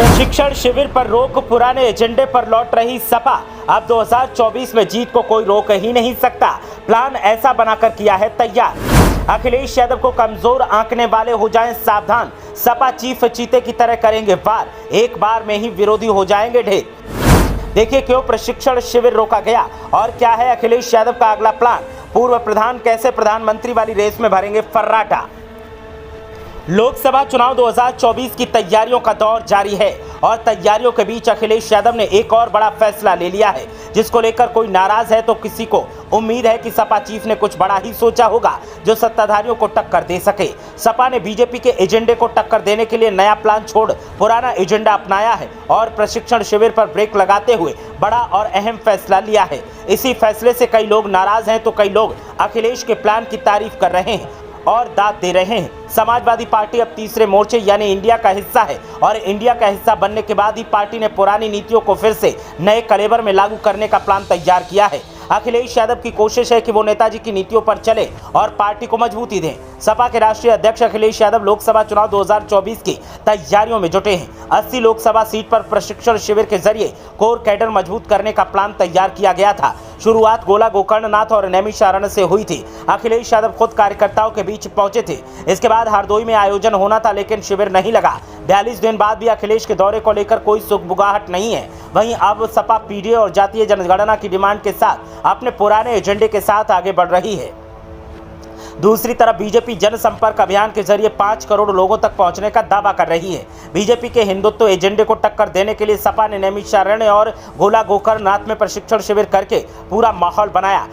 प्रशिक्षण शिविर पर रोक, पुराने एजेंडे पर लौट रही सपा। अब 2024 में जीत को कोई रोक ही नहीं सकता, प्लान ऐसा बनाकर किया है तैयार। अखिलेश यादव को कमजोर आंकने वाले हो जाएं सावधान, सपा चीफ चीते की तरह करेंगे वार, एक बार में ही विरोधी हो जाएंगे ढेर। देखिए क्यों प्रशिक्षण शिविर रोका गया और क्या है अखिलेश यादव का अगला प्लान। पूर्व प्रधान कैसे प्रधानमंत्री वाली रेस में भरेंगे फर्राटा। लोकसभा चुनाव 2024 की तैयारियों का दौर जारी है और तैयारियों के बीच अखिलेश यादव ने एक और बड़ा फैसला ले लिया है, जिसको लेकर कोई नाराज है तो किसी को उम्मीद है कि सपा चीफ ने कुछ बड़ा ही सोचा होगा जो सत्ताधारियों को टक्कर दे सके। सपा ने बीजेपी के एजेंडे को टक्कर देने के लिए नया प्लान छोड़ पुराना एजेंडा अपनाया है और प्रशिक्षण शिविर पर ब्रेक लगाते हुए बड़ा और अहम फैसला लिया है। इसी फैसले से कई लोग नाराज हैं तो कई लोग अखिलेश के प्लान की तारीफ कर रहे हैं और दाद दे रहे हैं। समाजवादी पार्टी अब तीसरे मोर्चे यानी इंडिया का हिस्सा है और इंडिया का हिस्सा बनने के बाद ही पार्टी ने पुरानी नीतियों को फिर से नए कलेवर में लागू करने का प्लान तैयार किया है। अखिलेश यादव की कोशिश है कि वो नेताजी की नीतियों पर चले और पार्टी को मजबूती दें। सपा के राष्ट्रीय अध्यक्ष अखिलेश यादव लोकसभा चुनाव 2024 की तैयारियों में जुटे हैं। 80 लोकसभा सीट पर प्रशिक्षण शिविर के जरिए कोर कैडर मजबूत करने का प्लान तैयार किया गया था। शुरुआत गोला गोकर्णनाथ और नैमिषारण्य से हुई थी। अखिलेश यादव खुद कार्यकर्ताओं के बीच पहुंचे थे। इसके बाद हरदोई में आयोजन होना था लेकिन शिविर नहीं लगा। 42 दिन बाद भी अखिलेश के दौरे को लेकर कोई सुगबुगाहट नहीं है। वहीं अब सपा पीडीए और जातीय जनगणना की डिमांड के साथ अपने पुराने एजेंडे के साथ आगे बढ़ रही है। दूसरी तरफ बीजेपी जनसंपर्क अभियान के जरिए 5 करोड़ लोगों तक पहुंचने का दावा कर रही है। बीजेपी के हिंदुत्व एजेंडे को टक्कर देने के लिए सपा ने नैमिषारण्य और गोला गोकर्णनाथ में प्रशिक्षण शिविर करके पूरा माहौल बनाया।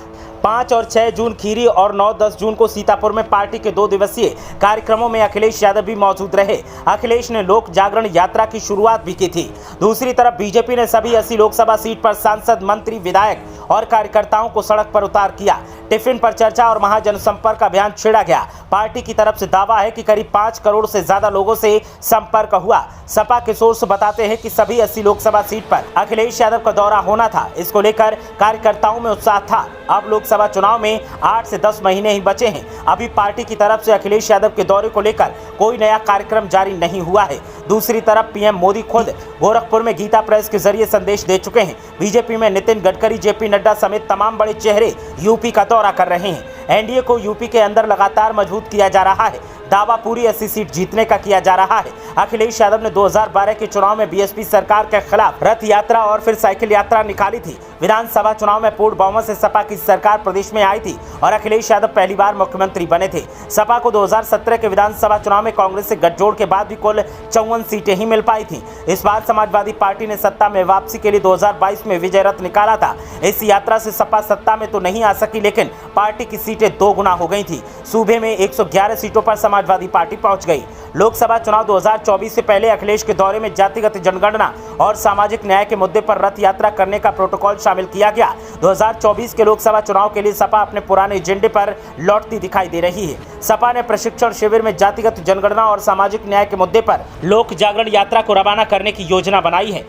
5 और 6 जून खीरी और 9-10 जून को सीतापुर में पार्टी के 2 दिवसीय कार्यक्रमों में अखिलेश यादव भी मौजूद रहे। अखिलेश ने लोक जागरण यात्रा की शुरुआत भी की थी। दूसरी तरफ बीजेपी ने सभी 80 लोकसभा सीट पर सांसद, मंत्री, विधायक और कार्यकर्ताओं को सड़क पर उतार किया। टिफिन पर चर्चा और महाजनसंपर्क अभियान छेड़ा गया। पार्टी की तरफ से दावा है कि करीब 5 करोड़ से ज्यादा लोगों से संपर्क हुआ। सपा के सोर्स बताते हैं कि सभी 80 लोकसभा सीट पर अखिलेश यादव का दौरा होना था। इसको लेकर कार्यकर्ताओं में उत्साह था। अब लोकसभा चुनाव में 8 से 10 महीने ही बचे हैं। अभी पार्टी की तरफ से अखिलेश यादव के दौरे को लेकर कोई नया कार्यक्रम जारी नहीं हुआ है। दूसरी तरफ पीएम मोदी खुद गोरखपुर में गीता प्रेस के जरिए संदेश दे चुके हैं। बीजेपी में नितिन गडकरी, जेपी नड्डा समेत तमाम बड़े चेहरे यूपी का दौरा कर रहे हैं। एनडीए को यूपी के अंदर लगातार मजबूत किया जा रहा है। दावा पूरी 80 सीट जीतने का किया जा रहा है। अखिलेश यादव ने 2012 के चुनाव में बीएसपी सरकार के खिलाफ रथ यात्रा और फिर साइकिल यात्रा निकाली थी। विधानसभा चुनाव में पूर्ण बहुमत से सपा की सरकार प्रदेश में आई थी और अखिलेश यादव पहली बार मुख्यमंत्री बने थे। सपा को 2017 के विधानसभा चुनाव में कांग्रेस से गठजोड़ के बाद भी कुल 54 सीटें ही मिल पाई थी। इस बार समाजवादी पार्टी ने सत्ता में वापसी के लिए 2022 में विजय रथ निकाला था। इस यात्रा से सपा सत्ता में तो नहीं आ सकी लेकिन पार्टी की सीटें 2 गुना हो गई थी। सूबे में 111 सीटों पर समाजवादी पार्टी पहुंच गई। लोकसभा चुनाव 2024 से पहले अखिलेश के दौरे में जातिगत जनगणना और सामाजिक न्याय के मुद्दे पर रथ यात्रा करने का प्रोटोकॉल शामिल किया गया। 2024 के लोकसभा चुनाव के लिए सपा अपने पुराने एजेंडे पर लौटती दिखाई दे रही है। सपा ने प्रशिक्षण शिविर में जातिगत जनगणना और सामाजिक न्याय के मुद्दे पर लोक जागरण यात्रा को रवाना करने की योजना बनाई है।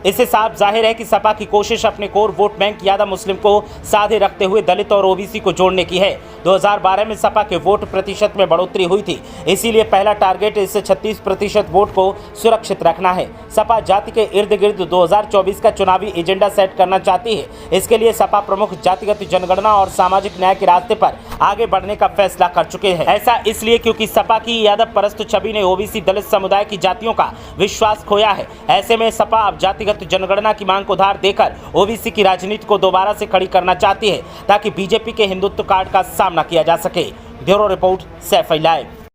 इससे साफ जाहिर है कि सपा की कोशिश अपने कोर वोट बैंक यादव मुस्लिम को साधे रखते हुए दलित और ओबीसी को जोड़ने की है। 2012 में सपा के वोट प्रतिशत में बढ़ोतरी हुई थी, इसीलिए पहला टारगेट इस 36% वोट को सुरक्षित रखना है। सपा जाति के इर्द गिर्द 2024 का चुनावी एजेंडा सेट करना चाहती है। इसके लिए सपा प्रमुख जातिगत जनगणना और सामाजिक न्याय के रास्ते पर आगे बढ़ने का फैसला कर चुके हैं। ऐसा इसलिए क्योंकि सपा की यादव परस्त छवि ने ओबीसी दलित समुदाय की जातियों का विश्वास खोया है। ऐसे में सपा अब जातिगत जनगणना की मांग को उधार देकर ओबीसी की राजनीति को दोबारा से खड़ी करना चाहती है ताकि बीजेपी के हिंदुत्व कार्ड का सामना किया जा सके। Bureau report, Saifai live.